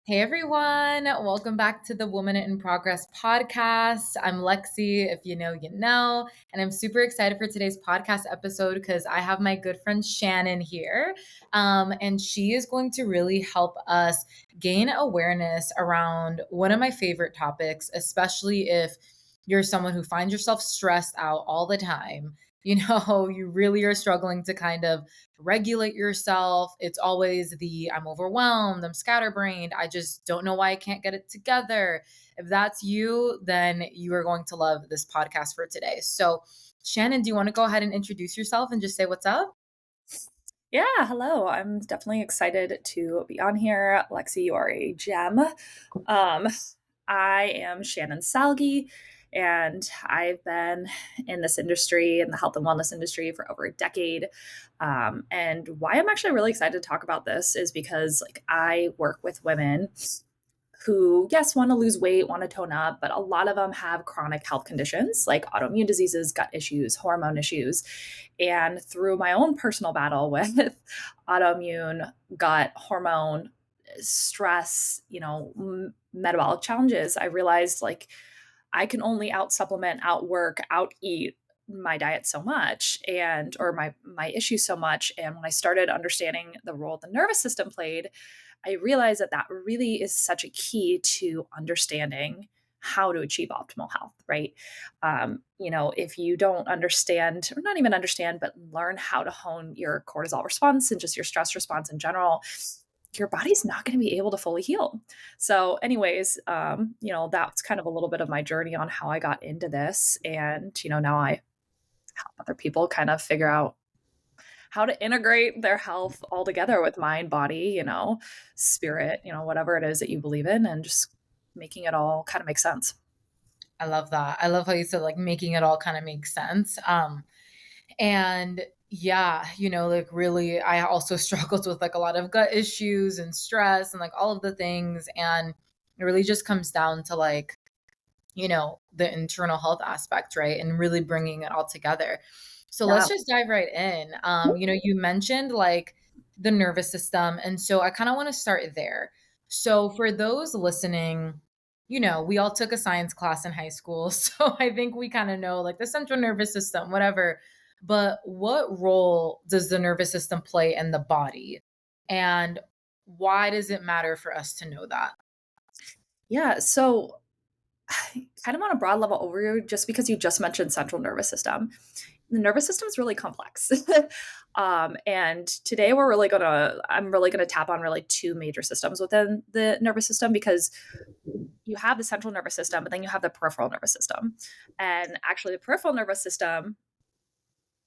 Hey everyone, welcome back to the Woman in Progress podcast. I'm Lexi, if you know, you know, and I'm super excited for today's podcast episode because I have my good friend Shannon here. And she is going to really help us gain awareness around one of my favorite topics, especially if you're someone who finds yourself stressed out all the time. You really are struggling to kind of regulate yourself. It's always the I'm overwhelmed, I'm scatterbrained, I just don't know why I can't get it together. If that's you, then you are going to love this podcast for today. So, Shannon, do you want to go ahead and introduce yourself and just say what's up? Yeah, hello. I'm definitely excited to be on here. Lexi, you are a gem. Um, I am Shannon Salge, and I've been in this industry, in the health and wellness industry, for over a decade. And why I'm actually really excited to talk about this is because, like, I work with women who, yes, want to lose weight, want to tone up, but a lot of them have chronic health conditions like autoimmune diseases, gut issues, hormone issues. And through my own personal battle with autoimmune, gut, hormone, stress, metabolic challenges, I realized like I can only out supplement, outwork, out eat my diet so much and or my issues so much. And when I started understanding the role the nervous system played, I realized that that really is such a key to understanding how to achieve optimal health, right? If you don't understand, or not even understand, but learn how to hone your cortisol response and just your stress response in general, your body's not going to be able to fully heal. So, anyways, that's kind of a little bit of my journey on how I got into this. And, now I help other people kind of figure out how to integrate their health all together with mind, body, spirit, whatever it is that you believe in, and just making it all kind of make sense. I love that. I love how you said like making it all kind of make sense. And yeah, like really, I also struggled with like a lot of gut issues and stress and like all of the things. And it really just comes down to like, the internal health aspect, right? And really bringing it all together. So let's Yeah. just dive right in. You mentioned like the nervous system. And so I kind of want to start there. So for those listening, we all took a science class in high school. So I think we kind of know like the central nervous system, whatever. But what role does the nervous system play in the body? And why does it matter for us to know that? Yeah. So, kind of on a broad level overview, just because you just mentioned central nervous system, the nervous system is really complex. And today I'm really gonna tap on really two major systems within the nervous system because you have the central nervous system, but then you have the peripheral nervous system. And actually, the peripheral nervous system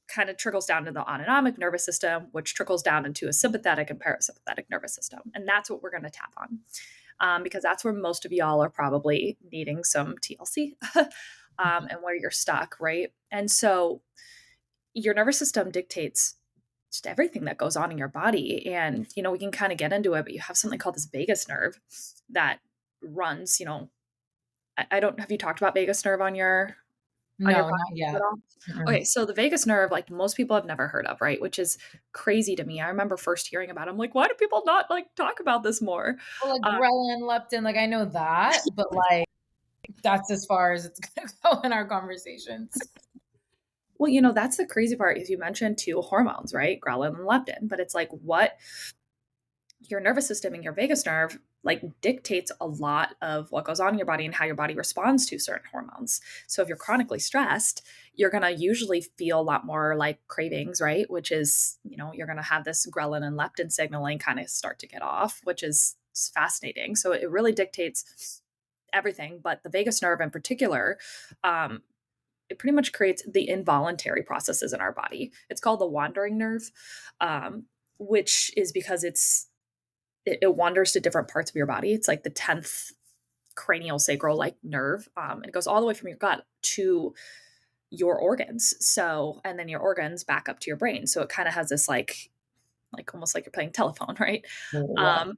kind of trickles down to the autonomic nervous system, which trickles down into a sympathetic and parasympathetic nervous system. And that's what we're going to tap on because that's where most of y'all are probably needing some TLC and where you're stuck, right? And so your nervous system dictates just everything that goes on in your body. And, we can kind of get into it, but you have something called this vagus nerve that runs, I don't, have you talked about vagus nerve on your No, not podcast at yet. all? Mm-mm. Okay, so the vagus nerve, like most people have never heard of, right? Which is crazy to me. I remember first hearing about it. I'm like, why do people not like talk about this more? Well, like Uh, ghrelin, leptin, like I know that, but like that's as far as it's gonna go in our conversations. well, that's the crazy part is you mentioned two hormones, right? Ghrelin and leptin, but it's like what your nervous system and your vagus nerve like dictates a lot of what goes on in your body and how your body responds to certain hormones. So if you're chronically stressed, you're going to usually feel a lot more like cravings, right? Which is, you're going to have this ghrelin and leptin signaling kind of start to get off, which is fascinating. So it really dictates everything, but the vagus nerve in particular, it pretty much creates the involuntary processes in our body. It's called the wandering nerve, which is because it wanders to different parts of your body. It's like the 10th cranial sacral like nerve. And it goes all the way from your gut to your organs. So, and then your organs back up to your brain. So it kind of has this like almost like you're playing telephone, right? Wow. Um,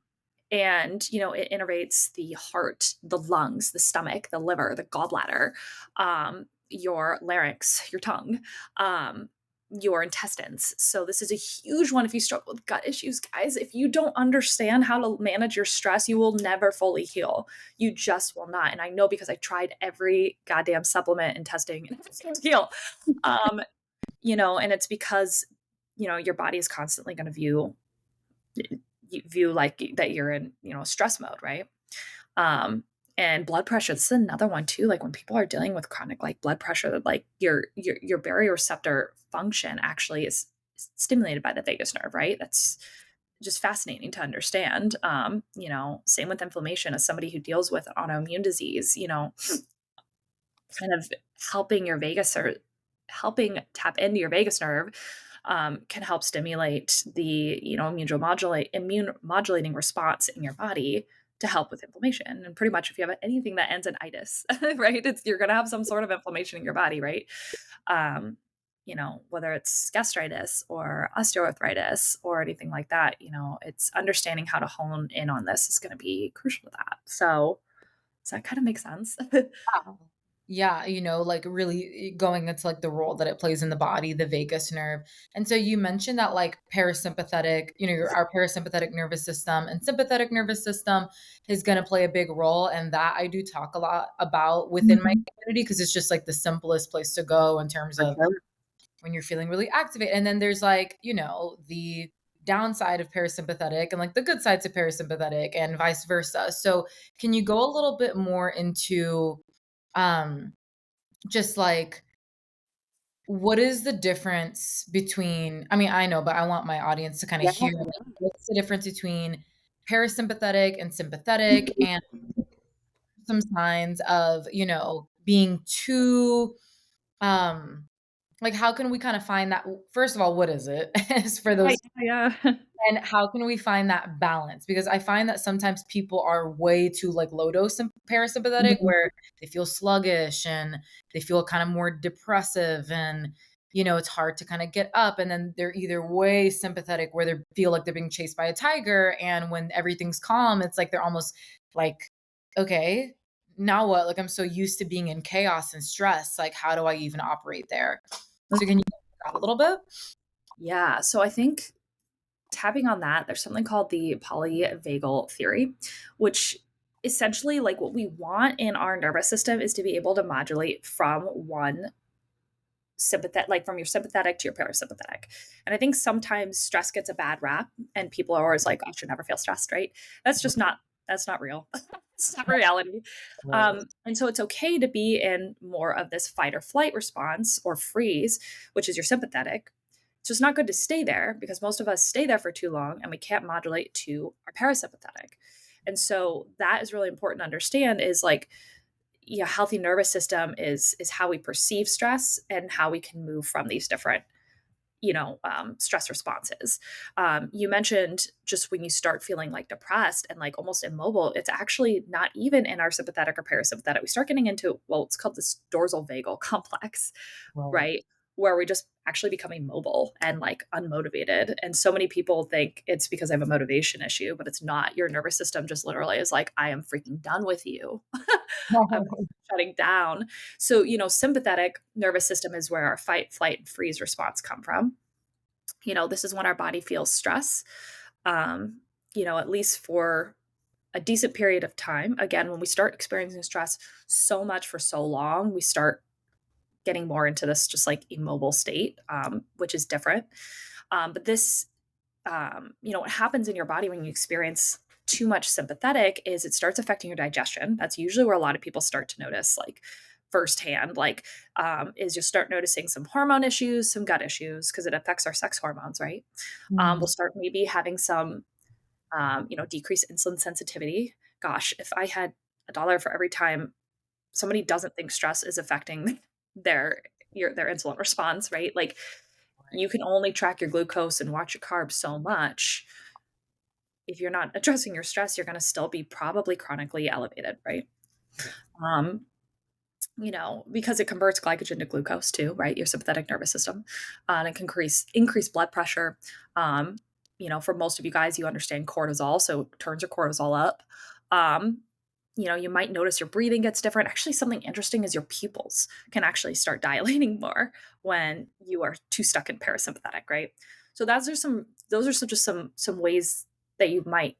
and it innervates the heart, the lungs, the stomach, the liver, the gallbladder, your larynx, your tongue. your intestines. So this is a huge one if you struggle with gut issues, guys. If you don't understand how to manage your stress, you will never fully heal. You just will not. And I know because I tried every goddamn supplement and testing and it's going to heal. Um, and it's because, your body is constantly going to view like that you're in, stress mode, right? Um, and blood pressure, this is another one too. Like when people are dealing with chronic like blood pressure, that like your baroreceptor function actually is stimulated by the vagus nerve, right? That's just fascinating to understand. Same with inflammation. As somebody who deals with autoimmune disease, kind of helping your vagus or helping tap into your vagus nerve can help stimulate the immune modulating response in your body to help with inflammation. And pretty much if you have anything that ends in itis, right, you're going to have some sort of inflammation in your body, right? Whether it's gastritis or osteoarthritis or anything like that, it's understanding how to hone in on this is going to be crucial to that. So does that kind of make sense? Wow. Yeah, like really going into like the role that it plays in the body, the vagus nerve. And so you mentioned that like parasympathetic, our parasympathetic nervous system and sympathetic nervous system is going to play a big role. And that I do talk a lot about within my Mhm. community because it's just like the simplest place to go in terms For of sure. when you're feeling really activated. And then there's like, the downside of parasympathetic and like the good sides of parasympathetic and vice versa. So can you go a little bit more into um just like what is the difference between, I mean, I know, but I want my audience to kind of Yeah. hear like, what's the difference between parasympathetic and sympathetic and some signs of, being too um like how can we kind of find that, first of all, what is it as for Yeah, those, yeah, yeah. and how can we find that balance? Because I find that sometimes people are way too like low dose parasympathetic Mhm. where they feel sluggish and they feel kind of more depressive and it's hard to kind of get up, and then they're either way sympathetic where they feel like they're being chased by a tiger, and when everything's calm it's like they're almost like, okay, now what? Like I'm so used to being in chaos and stress, like how do I even operate there? So can you go into that a little bit? Yeah. So I think tapping on that, there's something called the polyvagal theory, which essentially, like, what we want in our nervous system is to be able to modulate from one sympathetic, like from your sympathetic to your parasympathetic. And I think sometimes stress gets a bad rap and people are always like, I should never feel stressed, right? That's just not, that's not real. It's not reality. Right. And so it's okay to be in more of this fight or flight response or freeze, which is your sympathetic. It's just not good to stay there because most of us stay there for too long and we can't modulate to our parasympathetic. And so that is really important to understand is like, healthy nervous system is how we perceive stress and how we can move from these different stress responses. You mentioned just when you start feeling like depressed and like almost immobile, it's actually not even in our sympathetic or parasympathetic. We start getting into, well, it's called this dorsal vagal complex, Right. right? Where we just actually become immobile and like unmotivated. And so many people think it's because I have a motivation issue, but it's not. Your nervous system just literally is like, I am freaking done with you. I'm shutting down. So, sympathetic nervous system is where our fight, flight, and freeze response come from. This is when our body feels stress, at least for a decent period of time. Again, when we start experiencing stress so much for so long, we start getting more into this just like immobile state, which is different. But this, what happens in your body when you experience too much sympathetic is it starts affecting your digestion. That's usually where a lot of people start to notice, like firsthand, like is you start noticing some hormone issues, some gut issues, because it affects our sex hormones, right? We'll Mm. start maybe having some, decreased insulin sensitivity. Gosh, if I had a dollar for every time somebody doesn't think stress is affecting their their insulin response, right? Like you can only track your glucose and watch your carbs so much. If you're not addressing your stress, you're going to still be probably chronically elevated, right? Um, because it converts glycogen to glucose too, right? Your sympathetic nervous system, and it can increase blood pressure. For most of you guys, you understand cortisol, so it turns your cortisol up. Um, You might notice your breathing gets different. Actually, something interesting is your pupils can actually start dilating more when you are too stuck in parasympathetic, right? So just some ways that you might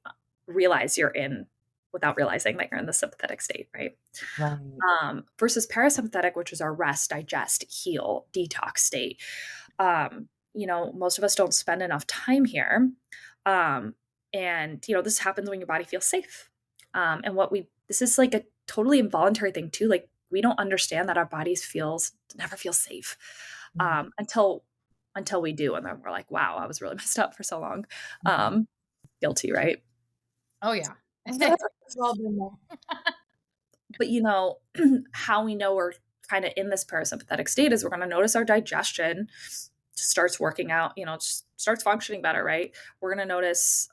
realize you're in without realizing that you're in the sympathetic state, right? Right. Versus parasympathetic, which is our rest, digest, heal, detox state. Most of us don't spend enough time here. Um, and this happens when your body feels safe. This is like a totally involuntary thing too. Like we don't understand that our bodies never feel safe Mm. until we do. And then we're like, wow, I was really messed up for so long. Um, Guilty, right? Oh yeah. We've all been there. But how we know we're kind of in this parasympathetic state is we're going to notice our digestion starts working out, just starts functioning better, right? We're going to notice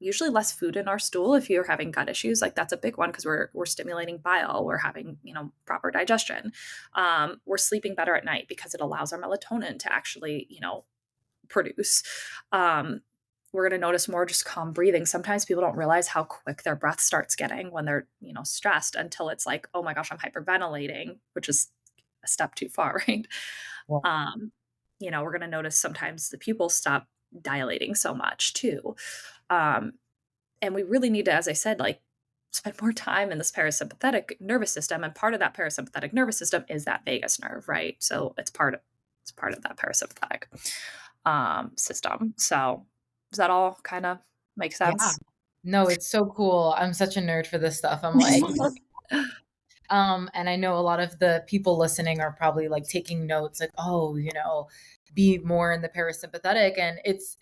usually less food in our stool if you're having gut issues. Like that's a big one because we're stimulating bile, we're having proper digestion. We're sleeping better at night because it allows our melatonin to actually produce. We're going to notice more just calm breathing. Sometimes people don't realize how quick their breath starts getting when they're, stressed until it's like, oh my gosh, I'm hyperventilating, which is a step too far, right? Yeah. Um, we're going to notice sometimes the pupils stop dilating so much too. Um, and we really need to, as I said, like spend more time in this parasympathetic nervous system. And part of that parasympathetic nervous system is that vagus nerve, right? So it's part of that parasympathetic system. So does that all kind of make Yeah. sense? No, it's so cool. I'm such a nerd for this stuff. I'm like, and I know a lot of the people listening are probably like taking notes, like, oh, be more in the parasympathetic. And it's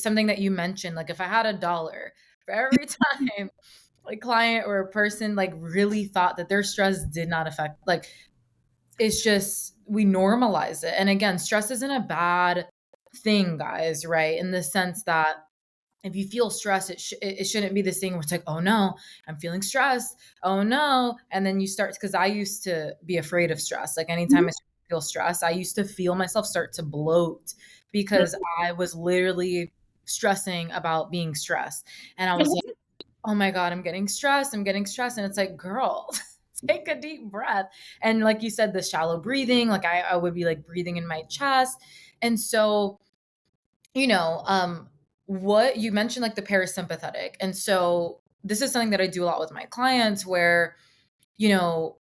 something that you mentioned. Like, if I had $1 for every time a client or a person like really thought that their stress did not affect, like, it's just we normalize it. And again, stress isn't a bad thing, guys, right? In the sense that if you feel stressed, it shouldn't be this thing where it's like, oh no, I'm feeling stressed. Oh no. And then you start, because I used to be afraid of stress. Like anytime I Mhm. feel stressed, I used to feel myself start to bloat because I was literally stressing about being stressed. And I was like, oh my God, I'm getting stressed. I'm getting stressed. And it's like, girl, take a deep breath. And like you said, the shallow breathing, like I would be like breathing in my chest. And so you know, what you mentioned, like the parasympathetic. And so this is something that I do a lot with my clients where,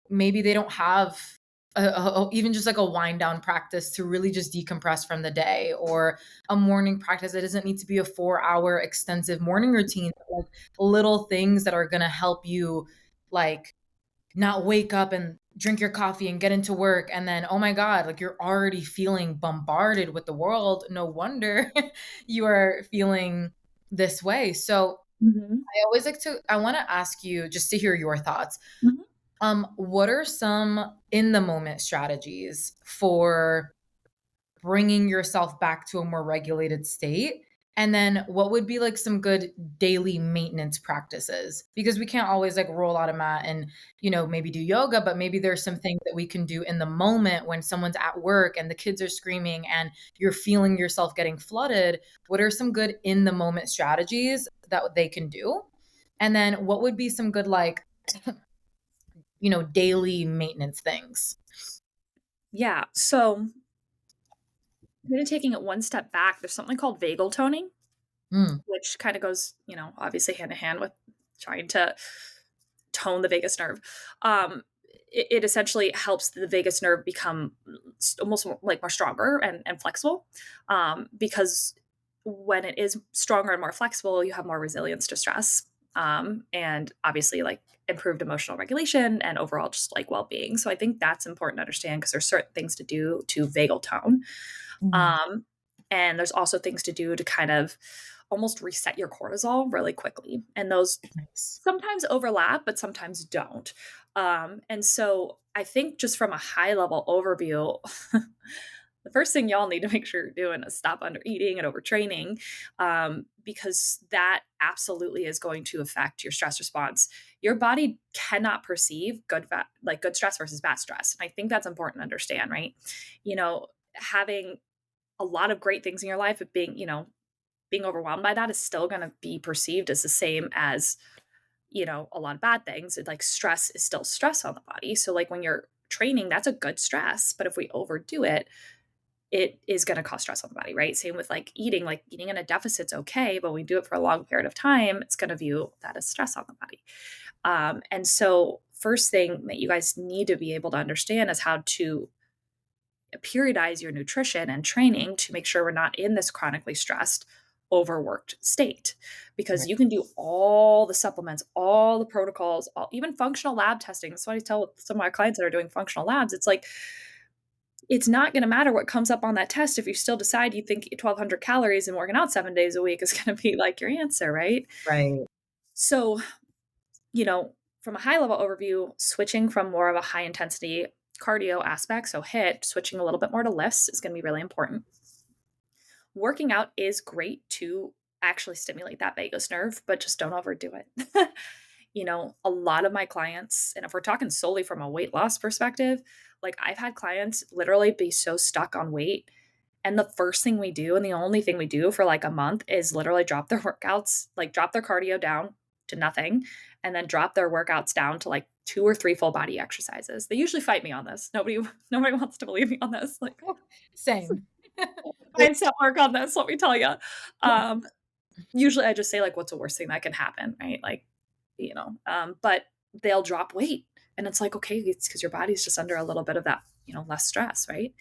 maybe they don't have even just like a wind down practice to really just decompress from the day, or a morning practice. It doesn't need to be a 4-hour extensive morning routine, but like little things that are going to help you like not wake up and drink your coffee and get into work and then oh my god, like you're already feeling bombarded with the world. No wonder you are feeling this way. So Mhm. I want to ask you just to hear your thoughts. Mhm. What are some in the moment strategies for bringing yourself back to a more regulated state? And then what would be like some good daily maintenance practices? Because we can't always like roll out a mat and, maybe do yoga, but maybe there's some things that we can do in the moment when someone's at work and the kids are screaming and you're feeling yourself getting flooded. What are some good in the moment strategies that they can do? And then what would be some good like, daily maintenance things? Yeah. So kind of taking it one step back, there's something called vagal toning, Mm, which kind of goes, obviously hand in hand with trying to tone the vagus nerve. It essentially helps the vagus nerve become almost like more stronger and flexible, because when it is stronger and more flexible, you have more resilience to stress, and obviously like improved emotional regulation and overall just like well-being. So I think that's important to understand because there's certain things to do to vagal tone. mm, Um, and there's also things to do to kind of almost reset your cortisol really quickly. And those nice. sometimes overlap, but sometimes don't. And so I think just from a high level overview, the first thing y'all need to make sure you're doing is stop under eating and overtraining, because that absolutely is going to affect your stress response. Your body cannot perceive like good stress versus bad stress. And I think that's important to understand, right? Having a lot of great things in your life, but being overwhelmed by that is still going to be perceived as the same as a lot of bad things. Like stress is still stress on the body. So like when you're training, that's a good stress. But if we overdo it, it is going to cause stress on the body, right? Same with like eating in a deficit's okay, but when we do it for a long period of time, it's going to view that as stress on the body. And so first thing that you guys need to be able to understand is how to periodize your nutrition and training to make sure we're not in this chronically stressed, overworked state. Because Right. you can do all the supplements, all the protocols, even functional lab testing. That's what I tell some of my clients that are doing functional labs. It's like, it's not going to matter what comes up on that test if you still decide you think 1,200 calories and working out 7 days a week is going to be like your answer, right? Right. So, you know, from a high level overview, switching from more of a high intensity cardio aspect, so HIIT, switching a little bit more to lifts is going to be really important. Working out is great to actually stimulate that vagus nerve, but just don't overdo it. A lot of my clients, and if we're talking solely from a weight loss perspective, like I've had clients literally be so stuck on weight. And the first thing we do, and the only thing we do for like a month, is literally drop their workouts, like drop their cardio down to nothing, and then drop their workouts down to like 2 or 3 full body exercises. They usually fight me on this. Nobody wants to believe me on this. Like, Same. mindset work on this, let me tell you. Usually I just say like, what's the worst thing that can happen, right? Like, but they'll drop weight, and it's like, okay, it's because your body's just under a little bit of that, less stress, right?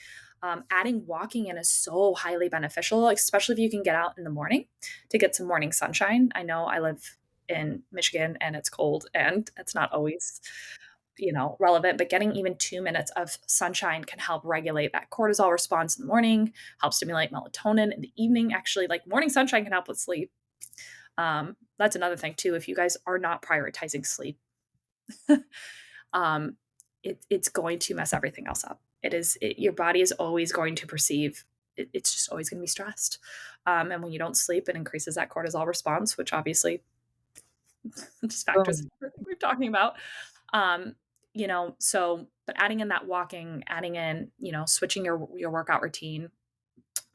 Adding walking in is so highly beneficial, especially if you can get out in the morning to get some morning sunshine. I know I live in Michigan and it's cold and it's not always, relevant, but getting even 2 minutes of sunshine can help regulate that cortisol response in the morning, help stimulate melatonin in the evening. Actually, like morning sunshine can help with sleep. That's another thing too. If you guys are not prioritizing sleep, um, it's going to mess everything else up. Your body is always going to perceive it's just always going to be stressed. And when you don't sleep, it increases that cortisol response, which obviously just factors Boom. everything we're talking about. But adding in that walking, adding in, switching your workout routine,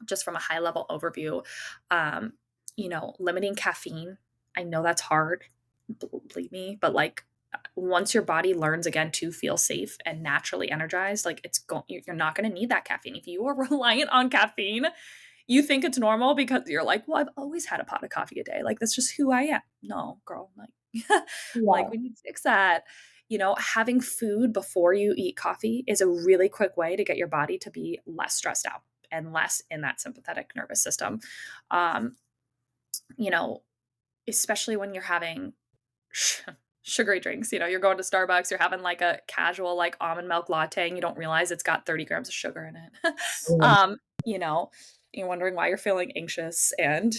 just from a high level overview, limiting caffeine. I know that's hard, believe me, but like once your body learns again to feel safe and naturally energized, like you're not going to need that caffeine. If you are reliant on caffeine, you think it's normal because you're like, well, I've always had a pot of coffee a day. Like that's just who I am. No, girl, like, like Yeah. we need to fix that. Having food before you eat coffee is a really quick way to get your body to be less stressed out and less in that sympathetic nervous system. Um, you know, Especially when you're having sugary drinks, you're going to Starbucks, you're having like a casual like almond milk latte and you don't realize it's got 30 grams of sugar in it. Boom. um, you know, you're wondering why you're feeling anxious and,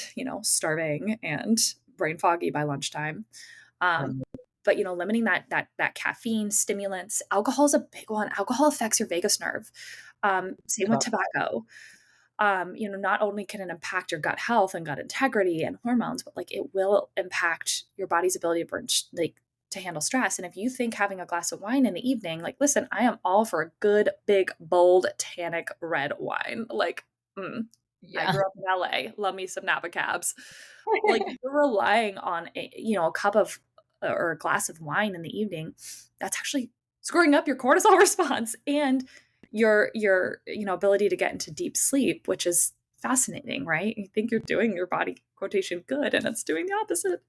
starving and brain foggy by lunchtime. Um, Right. but limiting that caffeine, stimulants, alcohol is a big one. Alcohol affects your vagus nerve. Same with tobacco. Not only can it impact your gut health and gut integrity and hormones, but like it will impact your body's ability to to handle stress. And if you think having a glass of wine in the evening, like, listen, I am all for a good, big, bold, tannic red wine. Like, I Yeah. grew up in LA, love me some Napa cabs. Like you're relying on a cup of or a glass of wine in the evening, that's actually screwing up your cortisol response and your ability to get into deep sleep, which is fascinating, right? You think you're doing your body quotation good and it's doing the opposite.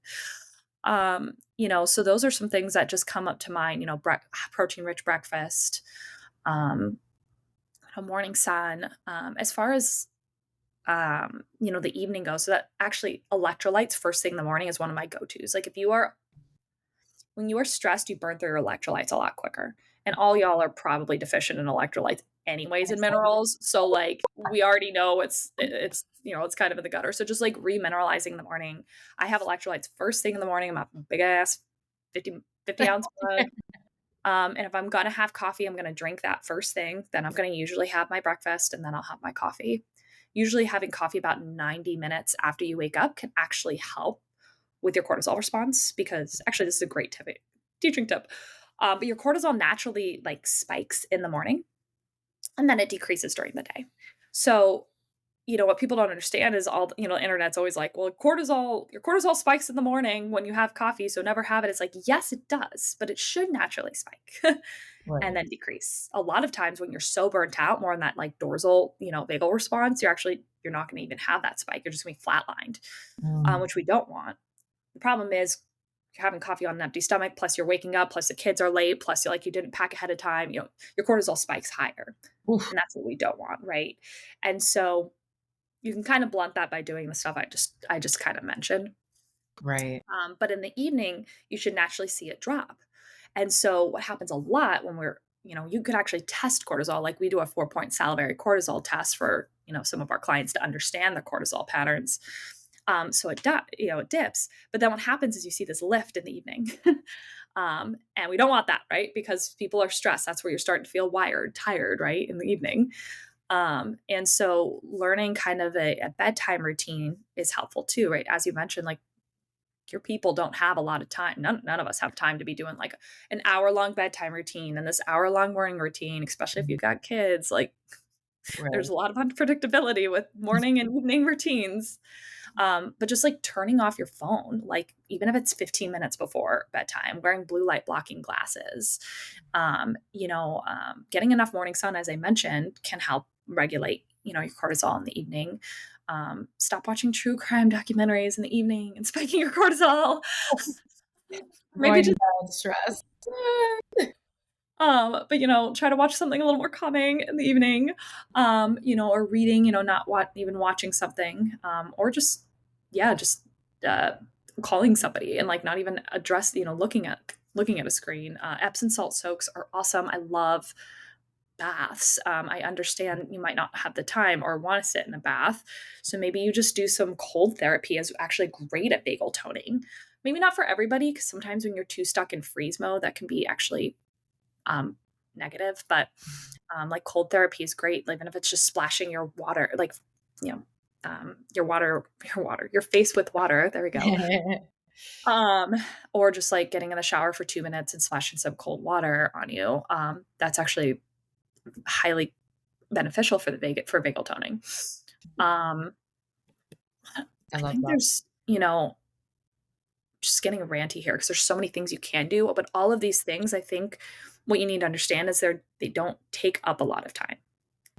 So those are some things that just come up to mind, protein rich breakfast, a morning sun. As far as the evening goes, so that actually electrolytes first thing in the morning is one of my go-tos. Like when you are stressed, you burn through your electrolytes a lot quicker. And all y'all are probably deficient in electrolytes anyways and minerals. So like we already know it's kind of in the gutter. So just like remineralizing in the morning. I have electrolytes first thing in the morning. I'm a big ass 50 ounce mug. And if I'm gonna have coffee, I'm gonna drink that first thing. Then I'm gonna usually have my breakfast and then I'll have my coffee. Usually having coffee about 90 minutes after you wake up can actually help with your cortisol response, because actually this is a great teaching tip. But your cortisol naturally like spikes in the morning and then it decreases during the day. So what people don't understand is the internet's always like, well, your cortisol spikes in the morning when you have coffee, so never have it. It's like, yes, it does, but it should naturally spike and Right. then decrease. A lot of times when you're so burnt out, more in that like dorsal, vagal response, you're not going to even have that spike. You're just going to be flatlined, Mm, which we don't want. The problem is you're having coffee on an empty stomach, plus you're waking up, plus the kids are late, plus you didn't pack ahead of time, your cortisol spikes higher. oof, And that's what we don't want, right? And so you can kind of blunt that by doing the stuff I just kind of mentioned. right. But in the evening, you should naturally see it drop. And so what happens a lot when you could actually test cortisol, like we do a 4-point salivary cortisol test for, some of our clients to understand the cortisol patterns. So it dips. But then what happens is you see this lift in the evening. And we don't want that, right? Because people are stressed. That's where you're starting to feel wired, tired, right? In the evening. And so learning kind of a bedtime routine is helpful too, right? As you mentioned, like your people don't have a lot of time. None of us have time to be doing like an hour-long bedtime routine and this hour-long morning routine, especially if Mhm. you've got kids. Like there's Right. a lot of unpredictability with morning and evening routines. But just like turning off your phone, like even if it's 15 minutes before bedtime, wearing blue light blocking glasses, getting enough morning sun, as I mentioned, can help regulate, your cortisol in the evening. Stop watching true crime documentaries in the evening and spiking your cortisol. Maybe Going to just bed stressed. but try to watch something a little more calming in the evening, or reading, not even watching something, or just, yeah, just uh, calling somebody and like not even address, looking at a screen. Epsom salt soaks are awesome. I love baths. I understand you might not have the time or want to sit in a bath, so maybe you just do some cold therapy is actually great at vagal toning. Maybe not for everybody, because sometimes when you're too stuck in freeze mode, that can be actually um, negative. But like cold therapy is great, even if it's just splashing your water, like you know, your face with water. There we go. Um, or just like getting in the shower for 2 minutes and splashing some cold water on you. That's actually highly beneficial for for vagal toning. Um, I I love think that. there's, just getting ranty here because there's so many things you can do, but all of these things, I think what you need to understand is they don't take up a lot of time.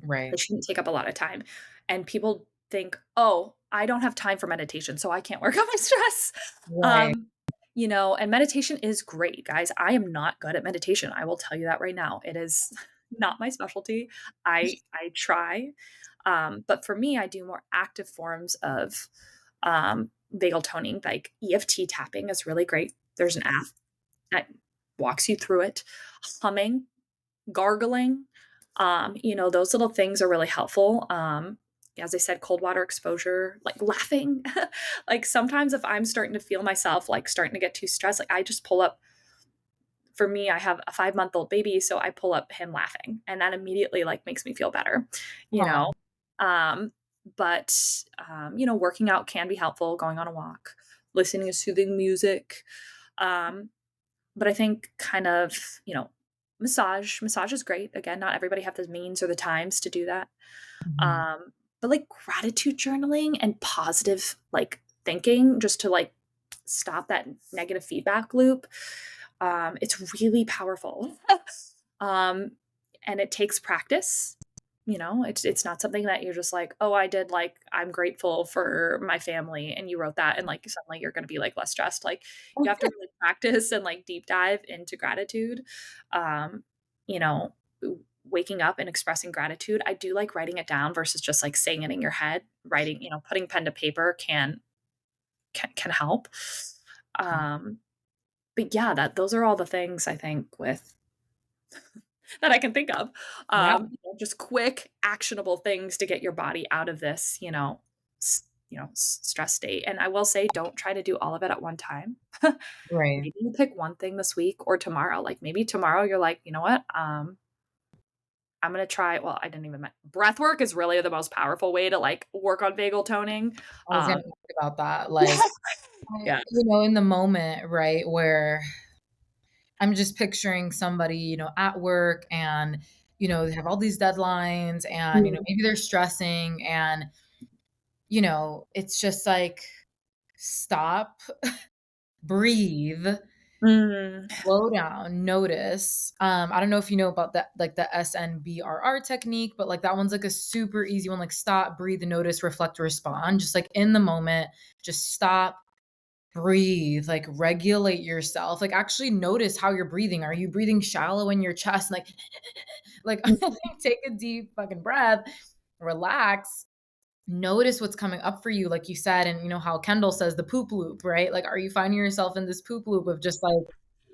They Right. shouldn't take up a lot of time. And people think, "Oh, I don't have time for meditation, so I can't work on my stress." Right. Um, and meditation is great, guys. I am not good at meditation. I will tell you that right now. It is not my specialty. I try. But for me, I do more active forms of vagal toning, like EFT tapping is really great. There's an app that walks you through it. Humming, gargling, those little things are really helpful. As I said, cold water exposure, like laughing. Like sometimes if I'm starting to feel myself like starting to get too stressed, like I just pull up. For me, I have a 5-month-old baby, so I pull up him laughing, and that immediately like makes me feel better, you Aw, know. Um, but working out can be helpful. Going on a walk, listening to soothing music. Um, but I think kind of, massage is great. Again, not everybody have the means or the times to do that. mhm. But like gratitude journaling and positive like thinking just to like stop that negative feedback loop. It's really powerful. um, and it takes practice. It's not something that you're just like, oh, I did like I'm grateful for my family, and you wrote that, and like suddenly you're going to be like less stressed. Like you have to really practice and like deep dive into gratitude. Um, you know, waking up and expressing gratitude. I do like writing it down versus just like saying it in your head. Writing, putting pen to paper can help. Um, but yeah, those are all the things I think with that I can think of. Yeah. Just quick, actionable things to get your body out of this, stress state. And I will say, don't try to do all of it at one time. Right. Maybe you pick one thing this week or tomorrow. Like maybe tomorrow you're like, you know what? I'm gonna try. Well, I didn't even. Breath work is really the most powerful way to like work on vagal toning. I was Um, gonna ask about that, like, yeah. in the moment, right, where I'm just picturing somebody, at work and, they have all these deadlines and, Mhm. maybe they're stressing and it's just like stop, breathe, Mm. slow down, notice. I don't know if you know about that, like the SNBRR technique, but like that one's like a super easy one. Like stop, breathe, notice, reflect, respond. Just like in the moment, just stop, breathe, like regulate yourself. Like actually notice how you're breathing. Are you breathing shallow in your chest? Like take a deep fucking breath, relax, notice what's coming up for you, like you said, and you know how Kendall says the poop loop, right? Like, are you finding yourself in this poop loop of just like,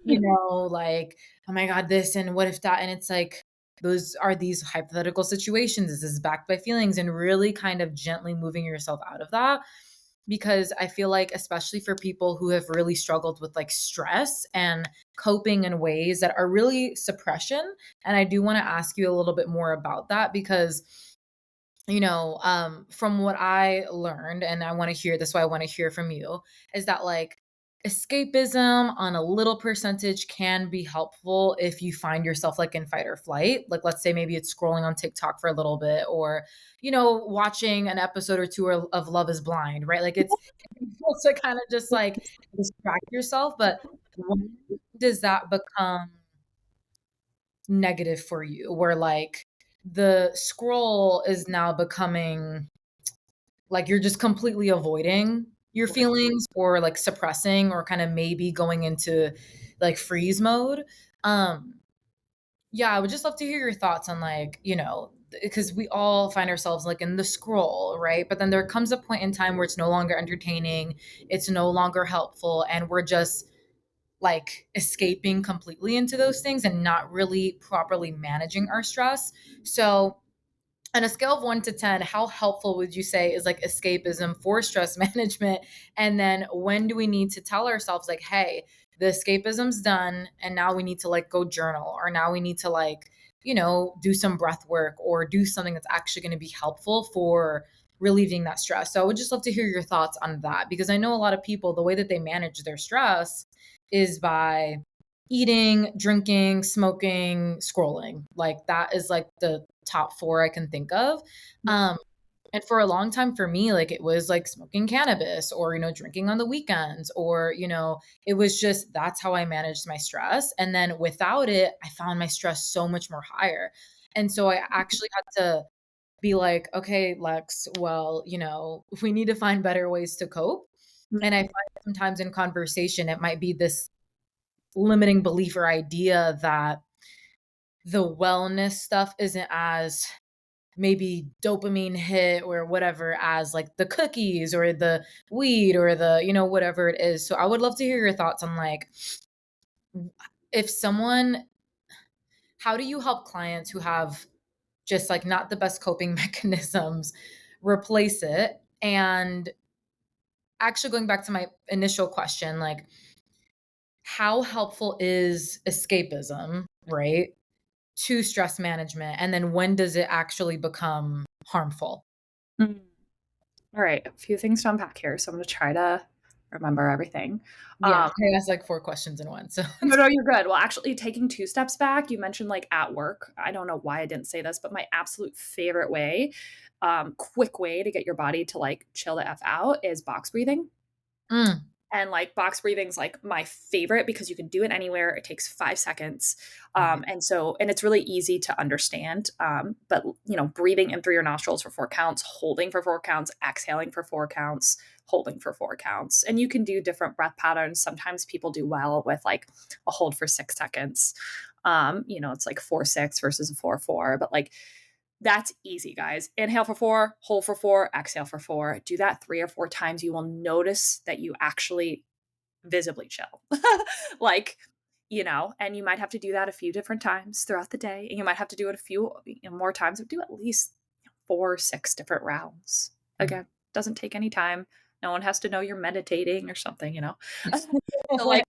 like, oh my God, this and what if that? And it's like, those are these hypothetical situations. This is backed by feelings, and really kind of gently moving yourself out of that. Because I feel like, especially for people who have really struggled with like stress and coping in ways that are really suppression. And I do want to ask you a little bit more about that because from what I learned, and I want to hear this, why I want to hear from you, is that like escapism on a little percentage can be helpful if you find yourself like in fight or flight. Like, let's say maybe it's scrolling on TikTok for a little bit, or, watching an episode or two of Love is Blind, right? Like, it's to kind of just like distract yourself. But when does that become negative for you, where like the scroll is now becoming like you're just completely avoiding your feelings, or like suppressing, or kind of maybe going into like freeze mode? um yeah, I would just love to hear your thoughts on like, because we all find ourselves like in the scroll, right? But then there comes a point in time where it's no longer entertaining, it's no longer helpful, and we're just like escaping completely into those things and not really properly managing our stress. So, on a scale of 1 to 10, how helpful would you say is like escapism for stress management? And then when do we need to tell ourselves, like, hey, the escapism's done, and now we need to like go journal, or now we need to like, do some breath work, or do something that's actually going to be helpful for relieving that stress? So I would just love to hear your thoughts on that, because I know a lot of people, the way that they manage their stress is by eating, drinking, smoking, scrolling. Like that is like the top four I can think of. Um, and for a long time for me, like it was like smoking cannabis, or, drinking on the weekends, or, it was just that's how I managed my stress. And then without it, I found my stress so much more higher. And so I actually had to be like, okay, Lex, well, we need to find better ways to cope. And I find sometimes in conversation, it might be this limiting belief or idea that the wellness stuff isn't as maybe dopamine hit or whatever as like the cookies or the weed or the, whatever it is. So I would love to hear your thoughts on like, if someone, how do you help clients who have just like not the best coping mechanisms replace it? And actually, going back to my initial question, like, how helpful is escapism, right, to stress management? And then when does it actually become harmful? Mm. All right, a few things to unpack here, so I'm gonna try to remember everything. Yeah, I asked like 4 questions in one, so No, no, you're good. Well, actually, taking 2 steps back, you mentioned, like, at work. I don't know why I didn't say this, but my absolute favorite way, quick way to get your body to, like, chill the F out is box breathing. Mm, And, like, box breathing's, like, my favorite because you can do it anywhere. It takes 5 seconds. right. And it's really easy to understand. But, breathing in through your nostrils for 4 counts, holding for 4 counts, exhaling for 4 counts, holding for 4 counts. And you can do different breath patterns. Sometimes people do well with, like, a hold for 6 seconds. It's like 4-6 versus a 4-4. But, like, that's easy, guys. Inhale for 4, hold for 4, exhale for 4. Do that 3 or 4 times. You will notice that you actually visibly chill. like, and you might have to do that a few different times throughout the day. And you might have to do it a few more times, but do at least 4 or 6 different rounds. Mm. Again, doesn't take any time. No one has to know you're meditating or something. So, like,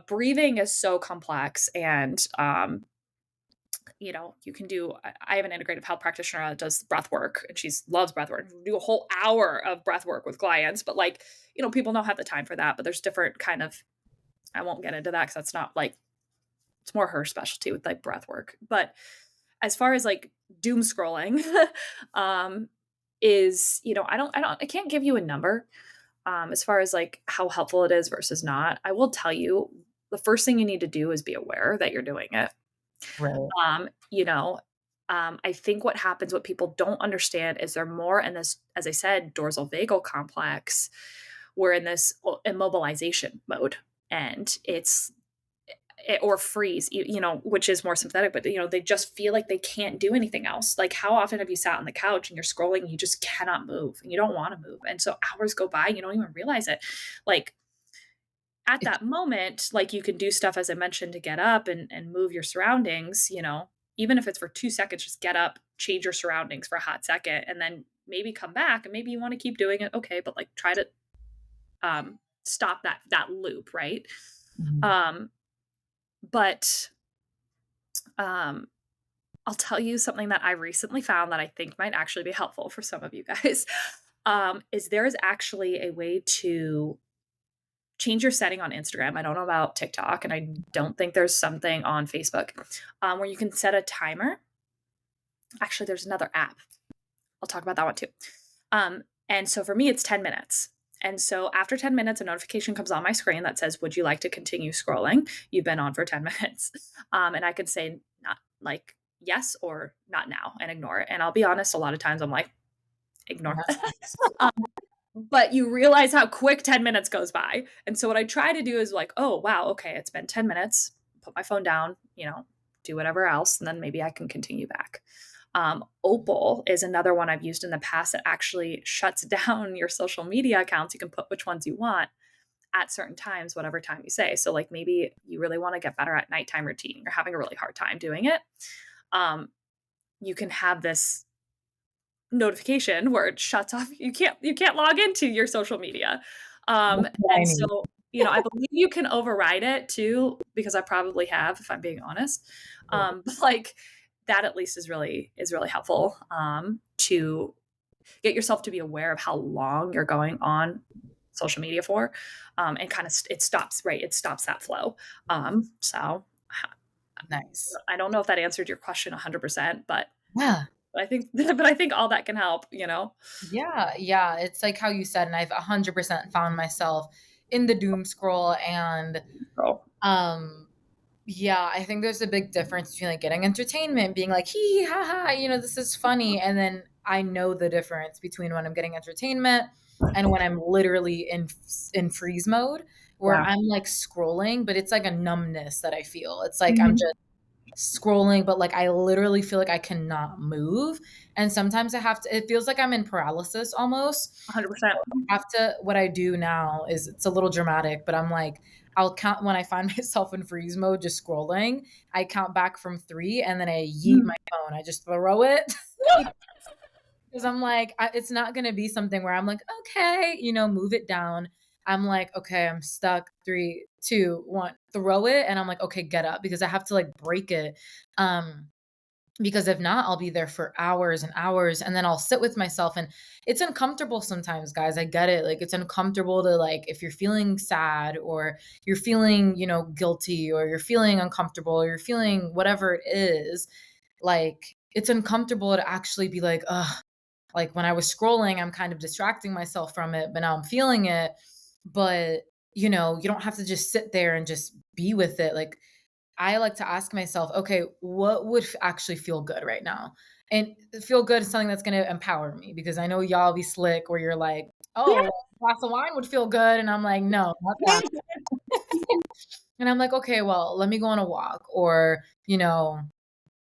breathing is so complex. And you can do, I have an integrative health practitioner that does breath work, and she loves breath work. We do a whole hour of breath work with clients, but like, people don't have the time for that, but there's different kind of, I won't get into that because that's not like, it's more her specialty with like breath work. But as far as like doom scrolling, um, is, I can't give you a number as far as like how helpful it is versus not. I will tell you the first thing you need to do is be aware that you're doing it. Right. Um, you know, I think what happens, what people don't understand is they're more in this, as I said, dorsal vagal complex. We're in this immobilization mode, and or freeze, which is more sympathetic, but they just feel like they can't do anything else. Like, how often have you sat on the couch and you're scrolling and you just cannot move and you don't want to move? And so hours go by, and you don't even realize it. Like, at It's that moment, like, you can do stuff, as I mentioned, to get up and move your surroundings, even if it's for 2 seconds, just get up, change your surroundings for a hot second, and then maybe come back, and maybe you want to keep doing it. Okay. But like, try to stop that loop. Right. Mhm. Um, but um, I'll tell you something that I recently found that I think might actually be helpful for some of you guys. Is there is actually a way to change your setting on Instagram. I don't know about TikTok, and I don't think there's something on Facebook where you can set a timer. Actually, there's another app. I'll talk about that one too. And so for me, it's 10 minutes. And so after 10 minutes, a notification comes on my screen that says, would you like to continue scrolling? You've been on for 10 minutes. And I could say not, like, yes or not now, and ignore it. And I'll be honest, a lot of times I'm like, ignore. um, but you realize how quick 10 minutes goes by. And so what I try to do is like, oh, wow, okay, it's been 10 minutes, put my phone down, do whatever else, and then maybe I can continue back. Opal is another one I've used in the past that actually shuts down your social media accounts. You can put which ones you want at certain times, whatever time you say. So like, maybe you really want to get better at nighttime routine. You're having a really hard time doing it. You can have this notification where it shuts off. You can't log into your social media. That's what I And need. so, I believe you can override it too, because I probably have, if I'm being honest. But like, that at least is really helpful to get yourself to be aware of how long you're going on social media for, and kind of it stops, right? It stops that flow. So Nice. I don't know if that answered your question 100%, Yeah. but I think but I think all that can help. Yeah, yeah. It's like how you said, and I've 100% found myself in the doom scroll. And Oh. um yeah, I think there's a big difference between like getting entertainment, being like, hee ha ha, this is funny. And then I know the difference between when I'm getting entertainment and when I'm literally in freeze mode, where Yeah. I'm like scrolling, but it's like a numbness that I feel. It's like I'm Mhm. just scrolling, but like I literally feel like I cannot move. And sometimes I have to, it feels like I'm in paralysis almost. 100%. I have to, what I do now is, it's a little dramatic, but I'm like, I'll count when I find myself in freeze mode, just scrolling. I count back from 3 and then I yeet Mhm. my phone. I just throw it because I'm like, it's not going to be something where I'm like, okay, move it down. I'm like, okay, I'm stuck. 3, 2, 1, throw it. And I'm like, okay, get up, because I have to like break it. Um, because if not, I'll be there for hours and hours, and then I'll sit with myself, and it's uncomfortable sometimes, guys. I get it. Like, it's uncomfortable to, like, if you're feeling sad, or you're feeling, guilty, or you're feeling uncomfortable, or you're feeling whatever it is, like, it's uncomfortable to actually be like, ugh, like when I was scrolling, I'm kind of distracting myself from it, but now I'm feeling it. But, you don't have to just sit there and just be with it. Like, I like to ask myself, okay, what would actually feel good right now? And feel good is something that's going to empower me, because I know y'all be slick where you're like, oh, Yeah. well, a glass of wine would feel good. And I'm like, no, not that. And I'm like, okay, well, let me go on a walk, or,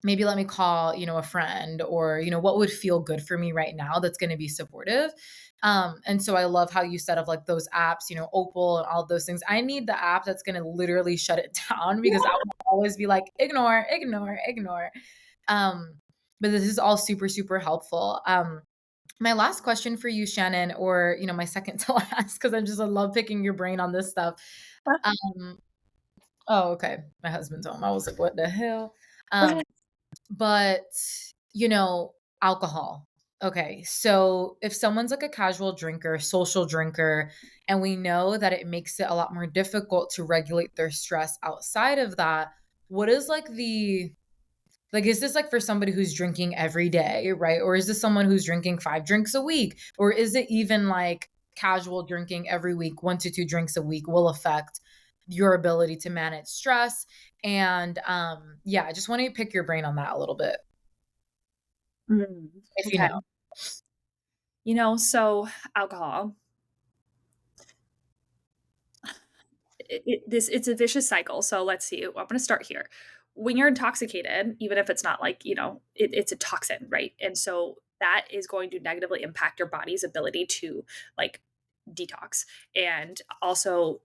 maybe let me call, a friend, or, what would feel good for me right now that's going to be supportive. And so I love how you said of like those apps, Opal and all of those things. I need the app that's going to literally shut it down, because I will always be like, ignore, ignore, ignore. Um, but this is all super, super helpful. My last question for you, Shannon, or, my second to last, because I love picking your brain on this stuff. Um, oh, okay. My husband's home. I was like, what the hell? Um, but, you know, alcohol. Okay. So if someone's like a casual drinker, social drinker, and we know that it makes it a lot more difficult to regulate their stress outside of that, what is like Like, is this like for somebody who's drinking every day, right? Or is this someone who's drinking 5 drinks a week? Or is it even like casual drinking every week, 1 to 2 drinks a week will affect your ability to manage stress? And yeah, I just want to pick your brain on that a little bit, if you Okay. know. So alcohol, it's a vicious cycle. So let's see. I'm going to start here. When you're intoxicated, even if it's not like, it's a toxin, right? And so that is going to negatively impact your body's ability to like detox and also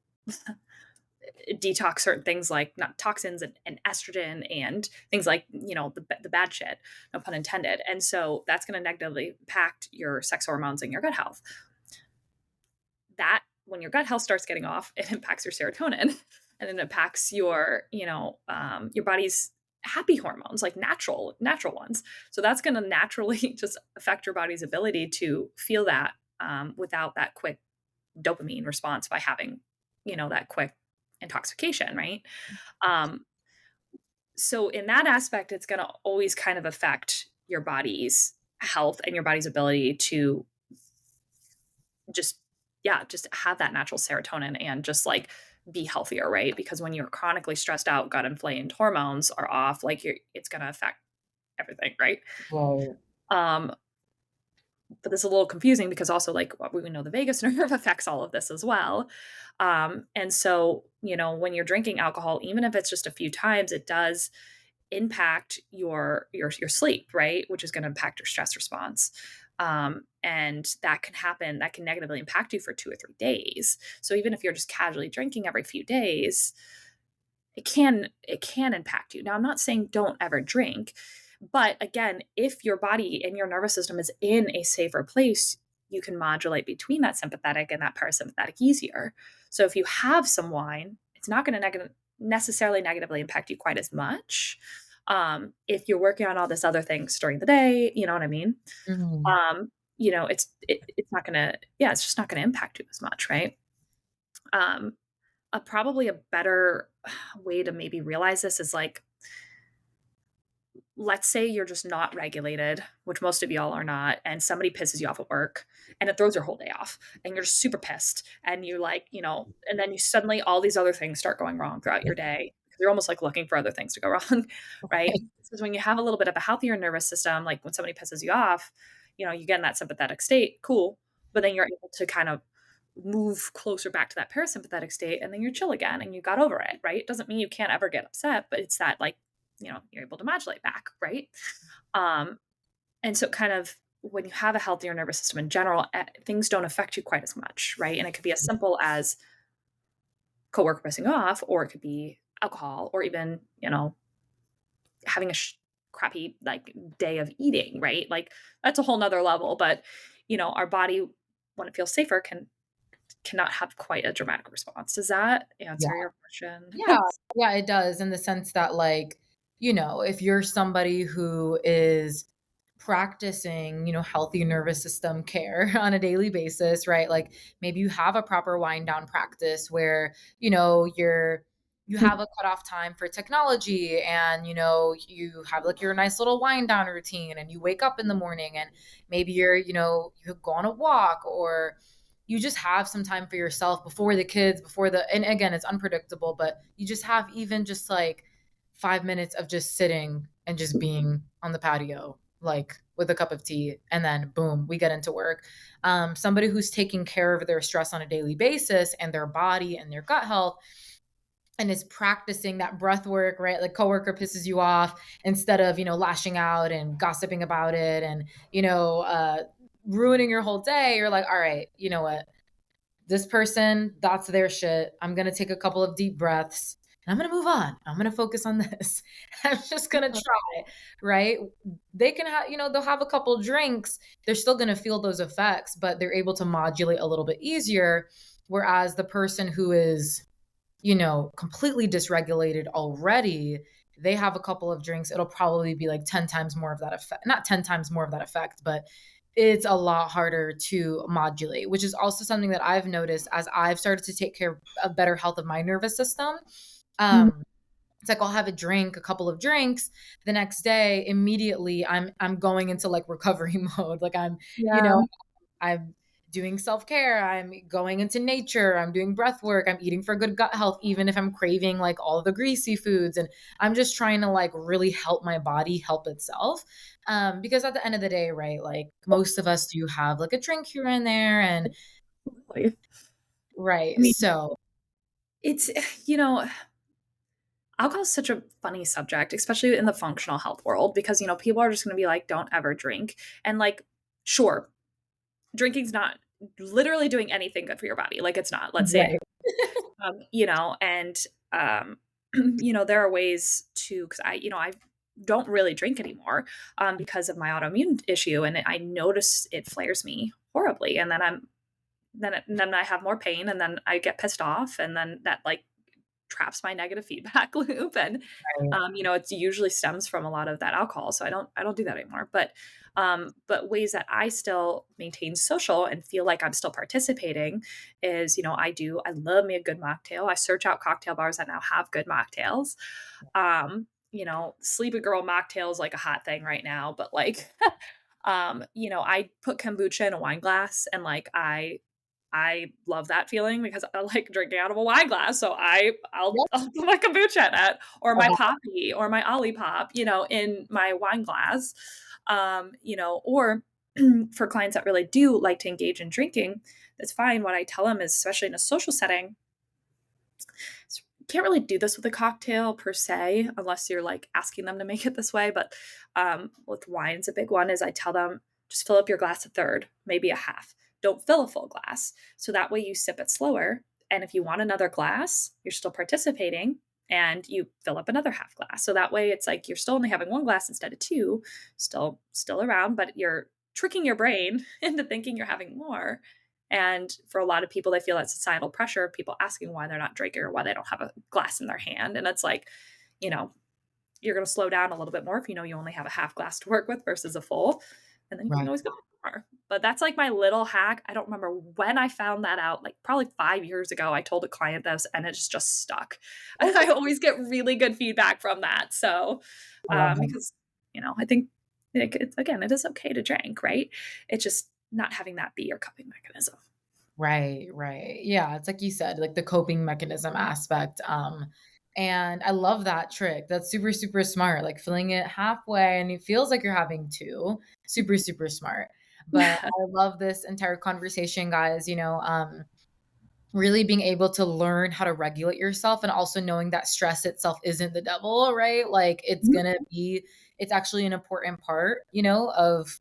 detox certain things like not toxins and estrogen and things like the bad shit, no pun intended. And so that's going to negatively impact your sex hormones and your gut health. That when your gut health starts getting off, it impacts your serotonin and it impacts your body's happy hormones, like natural ones. So that's going to naturally just affect your body's ability to feel that without that quick dopamine response by having that quick intoxication, right? um, so in that aspect, it's going to always kind of affect your body's health and your body's ability to just just have that natural serotonin and just like be healthier, right? Because when you're chronically stressed out, gut inflamed, hormones are off, like it's going to affect everything, right? Right. um but it's a little confusing because also like what we know, the vagus nerve affects all of this as well. And so when you're drinking alcohol, even if it's just a few times, it does impact your sleep, right? Which is going to impact your stress response. And that can happen, that can negatively impact you for 2 or 3 days. So even if you're just casually drinking every few days, it can impact you. Now, I'm not saying don't ever drink, but again, if your body and your nervous system is in a safer place, you can modulate between that sympathetic and that parasympathetic easier. So if you have some wine, it's not going to necessarily negatively impact you quite as much. If you're working on all this other things during the day, you know what I mean? Mhm. It's not gonna, yeah, it's just not gonna impact you as much, right? Um, probably a better way to maybe realize this is like, let's say you're just not regulated, which most of y'all are not, and somebody pisses you off at work and it throws your whole day off and you're just super pissed and you like, and then you suddenly all these other things start going wrong throughout your day because you're almost like looking for other things to go wrong, right? Because when you have a little bit of a healthier nervous system, like when somebody pisses you off, you get in that sympathetic state, cool, but then you're able to kind of move closer back to that parasympathetic state and then you're chill again and you got over it, right? It doesn't mean you can't ever get upset, but it's that like, you're able to modulate back, right? Um, and so kind of when you have a healthier nervous system in general, things don't affect you quite as much, right? And it could be as simple as coworker pissing off, or it could be alcohol, or even, having a crappy like day of eating, right? Like that's a whole nother level, but our body, when it feels safer, cannot have quite a dramatic response. Does that Yeah. answer your question? Yeah. Yeah, it does in the sense that, like, if you're somebody who is practicing, healthy nervous system care on a daily basis, right? Like maybe you have a proper wind down practice where, you have a cutoff time for technology and, you have like your nice little wind down routine and you wake up in the morning and maybe you go on a walk or you just have some time for yourself before the kids, and again, it's unpredictable, but you just have even just like 5 minutes of just sitting and just being on the patio, like with a cup of tea, and then boom, we get into work. Somebody who's taking care of their stress on a daily basis and their body and their gut health and is practicing that breath work, right? Like coworker pisses you off, instead of, lashing out and gossiping about it and, ruining your whole day, you're like, all right, you know what? This person, that's their shit. I'm going to take a couple of deep breaths and I'm going to move on. I'm going to focus on this. I'm just going to try, right? They can have, they'll have a couple drinks. They're still going to feel those effects, but they're able to modulate a little bit easier. Whereas the person who is, completely dysregulated already, they have a couple of drinks, it'll probably be like 10 times more of that effect. Not 10 times more of that effect, but it's a lot harder to modulate, which is also something that I've noticed as I've started to take care of better health of my nervous system. Mhm. Um, it's like I'll have a drink, a couple of drinks. The next day, immediately I'm going into like recovery mode. Like you Yeah. know, I'm doing self-care, I'm going into nature, I'm doing breath work, I'm eating for good gut health, even if I'm craving like all the greasy foods. And I'm just trying to like really help my body help itself. Because at the end of the day, right, like most of us do have like a drink here and there. And Totally. I right. mean, So it's, you know, alcohol is such a funny subject, especially in the functional health world, because, people are just going to be like, don't ever drink. And like, sure, drinking's not literally doing anything good for your body. Like, it's not, let's say it. right. And, um, there are ways to, because I don't really drink anymore because of my autoimmune issue. And I notice it flares me horribly. And then then I have more pain, and then I get pissed off. And then that like traps my negative feedback loop. And Right. it usually stems from a lot of that alcohol, so I don't do that anymore. But ways that I still maintain social and feel like I'm still participating is, I love me a good mocktail. I search out cocktail bars that now have good mocktails. Sleepy girl mocktail is like a hot thing right now, but like I put kombucha in a wine glass, and like I love that feeling because I like drinking out of a wine glass. So I'll Yep. I'll put my kombucha in it, or my Uh-huh. poppy, or my Olipop, in my wine glass. Or for clients that really do like to engage in drinking, that's fine. What I tell them is, especially in a social setting, you can't really do this with a cocktail per se, unless you're like asking them to make it this way. But with wine, it's a big one. Is I tell them, just fill up your glass a third, maybe a half. Don't fill a full glass. So that way you sip it slower. And if you want another glass, you're still participating, and you fill up another half glass. So that way it's like you're still only having one glass instead of two, still around, but you're tricking your brain into thinking you're having more. And for a lot of people, they feel that societal pressure of people asking why they're not drinking or why they don't have a glass in their hand. And it's like, you know, you're going to slow down a little bit more if you know you only have a half glass to work with versus a full. And then you can Right. always go more. But that's like my little hack. I don't remember when I found that out, like probably 5 years ago. I told a client this, and it's just stuck. And I always get really good feedback from that. So, I love that. because, I think, like, again, it is okay to drink, right? It's just not having that be your coping mechanism. Right, right. Yeah, it's like you said, like the coping mechanism aspect. And I love that trick. That's super, super smart. Like filling it halfway and it feels like you're having two. Super, super smart. But I love this entire conversation, guys. Really being able to learn how to regulate yourself and also knowing that stress itself isn't the devil, right? Like it's actually an important part, of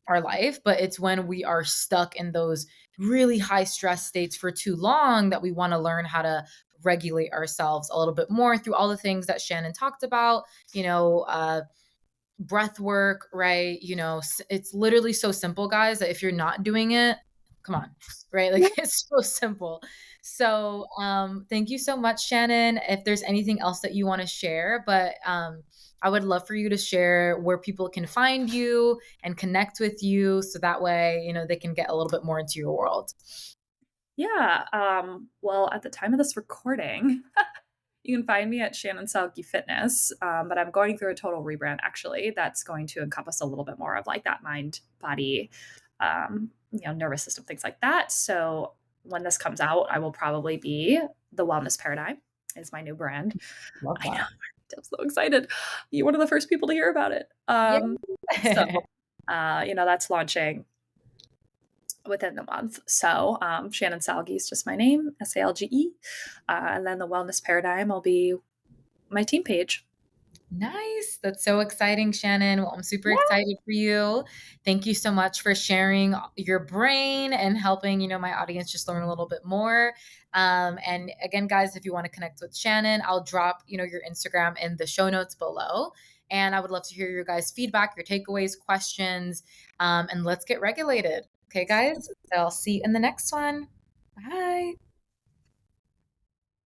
our life, but it's when we are stuck in those really high stress states for too long that we want to learn how to regulate ourselves a little bit more through all the things that Shannon talked about, breath work, right? It's literally so simple, guys, that if you're not doing it, come on, right? Like it's so simple. So, thank you so much, Shannon. If there's anything else that you want to share, but I would love for you to share where people can find you and connect with you so that way, they can get a little bit more into your world. Yeah. Well, at the time of this recording, you can find me at Shannon Salge Fitness, but I'm going through a total rebrand actually. That's going to encompass a little bit more of like that mind, body, nervous system, things like that. So when this comes out, I will probably be the Wellness Paradigm is my new brand. Love I know. that. I'm so excited. You're one of the first people to hear about it. Yeah. So, that's launching within the month. So, Shannon Salge is just my name, Salge. And then the Wellness Paradigm will be my team page. Nice. That's so exciting, Shannon. Well, I'm super Yeah. excited for you. Thank you so much for sharing your brain and helping, my audience just learn a little bit more. And again, guys, if you want to connect with Shannon, I'll drop, your Instagram in the show notes below. And I would love to hear your guys' feedback, your takeaways, questions, and let's get regulated. Okay, guys? So I'll see you in the next one. Bye.